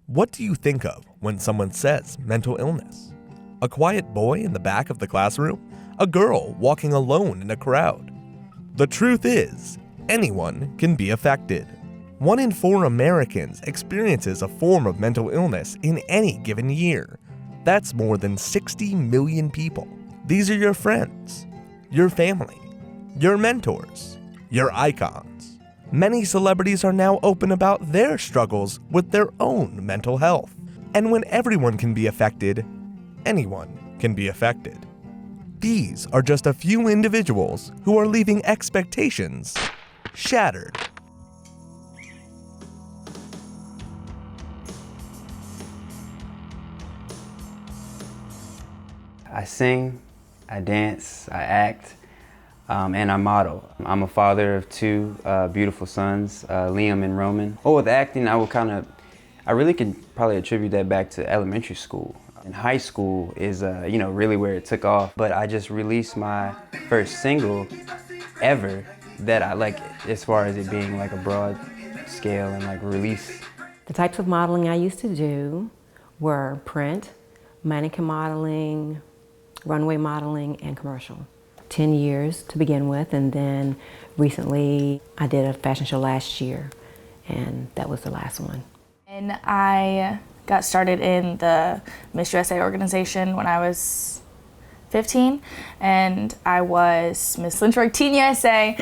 What do you think of when someone says mental illness? A quiet boy in the back of the classroom? A girl walking alone in a crowd? The truth is, anyone can be affected. 1 in 4 Americans experiences a form of mental illness in any given year. That's more than 60 million people. These are your friends, your family, your mentors, your icons. Many celebrities are now open about their struggles with their own mental health. And when everyone can be affected, anyone can be affected. These are just a few individuals who are leaving expectations shattered. I sing, I dance, I act, and I model. I'm a father of 2 beautiful sons, Liam and Roman. Oh, with acting, I really can probably attribute that back to elementary school. In high school is, really where it took off. But I just released my first single ever that I like, as far as it being like a broad scale and like release. The types of modeling I used to do were print, mannequin modeling, runway modeling, and commercial. 10 years to begin with, and then recently I did a fashion show last year, and that was the last one. And I got started in the Miss USA organization when I was 15, and I was Miss Lynchburg Teen USA,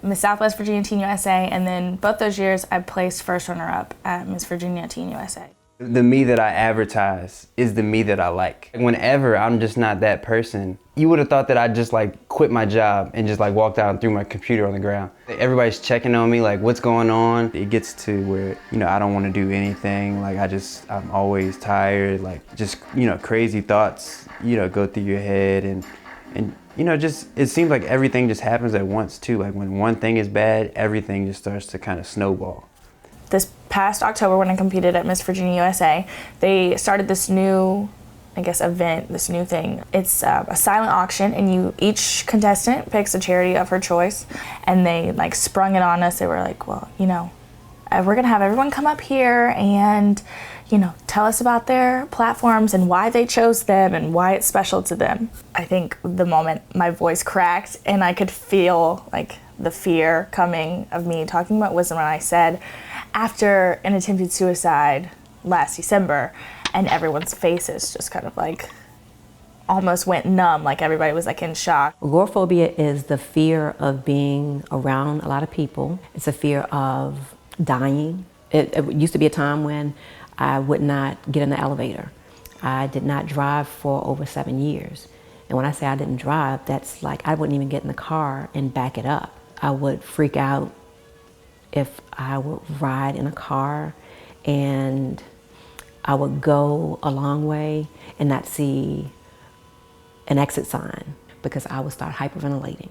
Miss Southwest Virginia Teen USA, and then both those years I placed first runner-up at Miss Virginia Teen USA. The me that I advertise is the me that I like. Whenever I'm just not that person, you would have thought that I just like quit my job and just like walked out and threw my computer on the ground. Everybody's checking on me, like what's going on? It gets to where, I don't want to do anything. Like I'm always tired, like just, crazy thoughts, go through your head and just, it seems like everything just happens at once too. Like when one thing is bad, everything just starts to kind of snowball. This past October when I competed at Miss Virginia USA, they started this new, event, this new thing. It's a silent auction, and each contestant picks a charity of her choice, and they like sprung it on us. They were like, well, we're gonna have everyone come up here and, tell us about their platforms and why they chose them and why it's special to them. I think the moment my voice cracked and I could feel like the fear coming of me talking about wisdom when I said, after an attempted suicide last December, and everyone's faces just kind of like almost went numb, like everybody was like in shock. Agoraphobia is the fear of being around a lot of people. It's a fear of dying. It used to be a time when I would not get in the elevator. I did not drive for over 7 years. And when I say I didn't drive, that's like I wouldn't even get in the car and back it up. I would freak out if I would ride in a car and I would go a long way and not see an exit sign because I would start hyperventilating.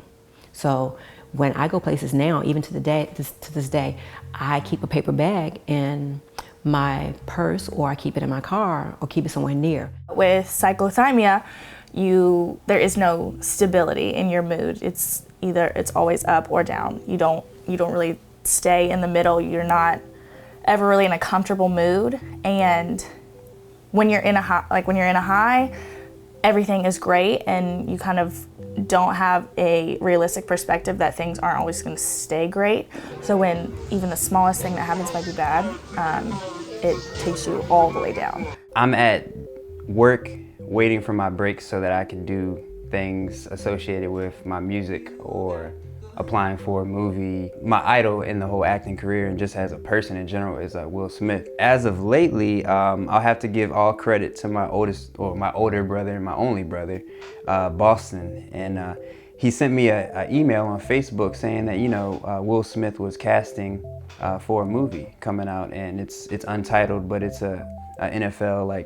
So when I go places now, even to this day, I keep a paper bag in my purse, or I keep it in my car, or keep it somewhere near. With cyclothymia, there is no stability in your mood. It's always up or down. You don't really stay in the middle. You're not ever really in a comfortable mood. And when you're in a high, everything is great, and you kind of don't have a realistic perspective that things aren't always going to stay great. So when even the smallest thing that happens might be bad, it takes you all the way down. I'm at work waiting for my breaks so that I can do things associated with my music or applying for a movie. My idol in the whole acting career and just as a person in general is Will Smith. As of lately, I'll have to give all credit to my older brother and my only brother, Boston. And he sent me an email on Facebook saying that, Will Smith was casting for a movie coming out, and it's untitled, but it's a NFL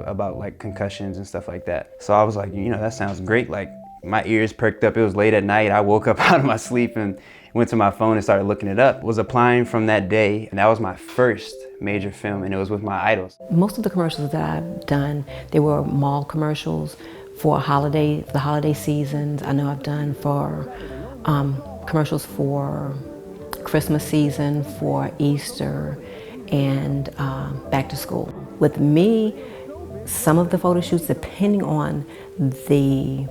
about concussions and stuff like that. So I was like, that sounds great. Like, my ears perked up. It was late at night. I woke up out of my sleep and went to my phone and started looking it up. Was applying from that day, and that was my first major film, and it was with my idols. Most of the commercials that I've done, they were mall commercials for the holiday seasons. I know I've done for commercials for Christmas season, for Easter, and back to school. With me, some of the photo shoots, depending on the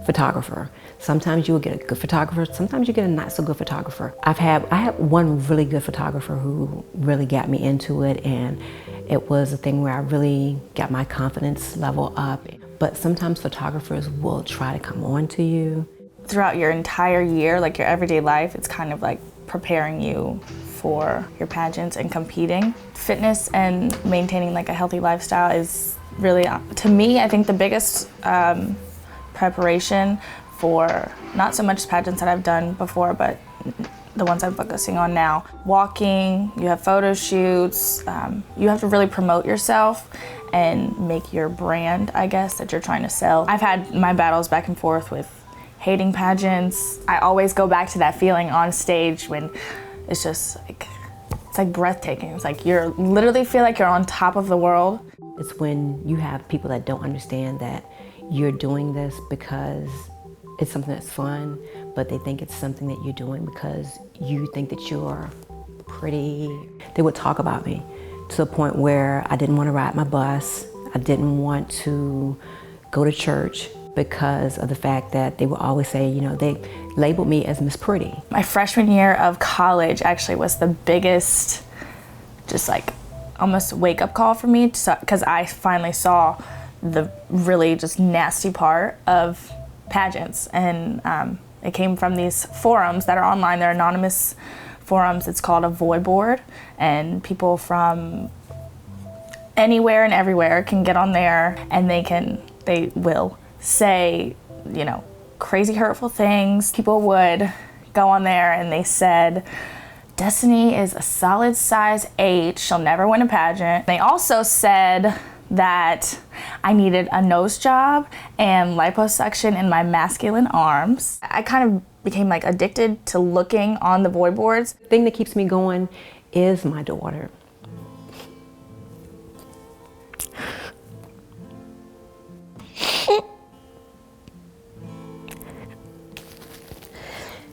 photographer, sometimes you will get a good photographer, sometimes you get a not so good photographer. I had one really good photographer who really got me into it, and it was a thing where I really got my confidence level up. But sometimes photographers will try to come on to you. Throughout your entire year, like your everyday life, it's kind of like preparing you for your pageants and competing. Fitness and maintaining like a healthy lifestyle is really, to me, I think the biggest preparation for not so much pageants that I've done before, but the ones I'm focusing on now. Walking, you have photo shoots, you have to really promote yourself and make your brand, I guess, that you're trying to sell. I've had my battles back and forth with hating pageants. I always go back to that feeling on stage when it's just like, it's like breathtaking. It's like you literally feel like you're on top of the world. It's when you have people that don't understand that you're doing this because it's something that's fun, but they think it's something that you're doing because you think that you're pretty. They would talk about me to the point where I didn't want to ride my bus. I didn't want to go to church because of the fact that they would always say, you know, they labeled me as Miss Pretty. My freshman year of college actually was the biggest, just like almost wake up call for me, because I finally saw the really just nasty part of pageants. And it came from these forums that are online. They're anonymous forums. It's called a void board, and people from anywhere and everywhere can get on there, and they will say, you know, crazy hurtful things. People would go on there and they said, Destiny is a solid size 8, she'll never win a pageant. They also said that I needed a nose job and liposuction in my masculine arms. I kind of became like addicted to looking on the void boards. The thing that keeps me going is my daughter.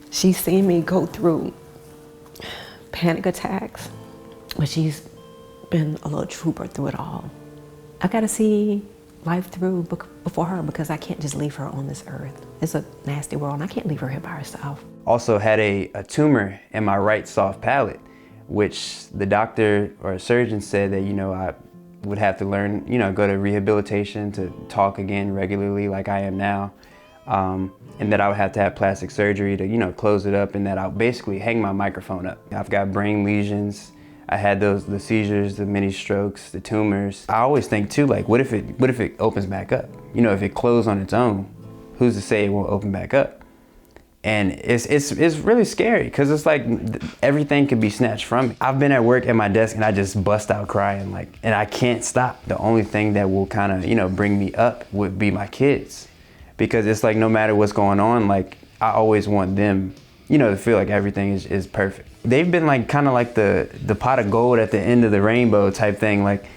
She's seen me go through panic attacks, but she's been a little trooper through it all. I gotta see life through before her because I can't just leave her on this earth. It's a nasty world and I can't leave her here by herself. Also had a tumor in my right soft palate, which the doctor or surgeon said that, you know, I would have to learn, you know, go to rehabilitation to talk again regularly like I am now. And that I would have to have plastic surgery to, you know, close it up, and that I'll basically hang my microphone up. I've got brain lesions. I had the seizures, the mini strokes, the tumors. I always think too, like, what if it opens back up? You know, if it closed on its own, who's to say it won't open back up? And it's really scary because it's like everything could be snatched from me. I've been at work at my desk and I just bust out crying, like, and I can't stop. The only thing that will kind of, you know, bring me up would be my kids. Because it's like no matter what's going on, like I always want them, you know, to feel like everything is perfect. They've been like kind of like the pot of gold at the end of the rainbow type thing. Like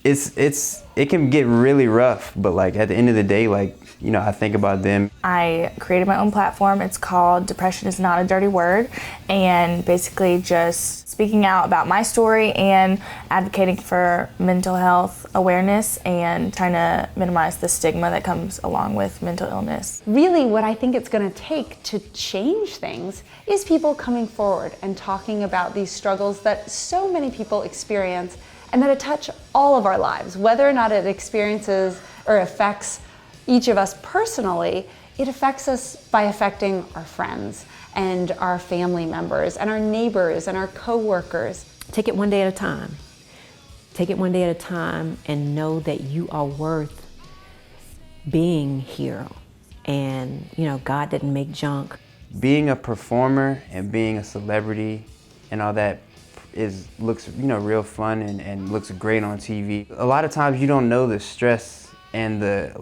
it can get really rough, but like at the end of the day, like, you know, I think about them. I created my own platform. It's called Depression is Not a Dirty Word, and basically just speaking out about my story and advocating for mental health awareness and trying to minimize the stigma that comes along with mental illness. Really, what I think it's going to take to change things is people coming forward and talking about these struggles that so many people experience and that touch all of our lives. Whether or not it experiences or affects each of us personally, it affects us by affecting our friends and our family members and our neighbors and our co-workers. Take it one day at a time. Take it one day at a time and know that you are worth being here. And, you know, God didn't make junk. Being a performer and being a celebrity and all that looks, you know, real fun and looks great on TV. A lot of times you don't know the stress and the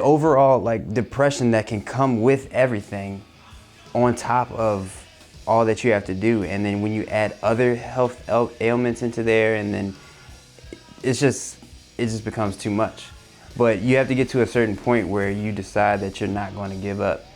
overall like depression that can come with everything on top of all that you have to do. And then when you add other health ailments into there, and then it just becomes too much. But you have to get to a certain point where you decide that you're not going to give up.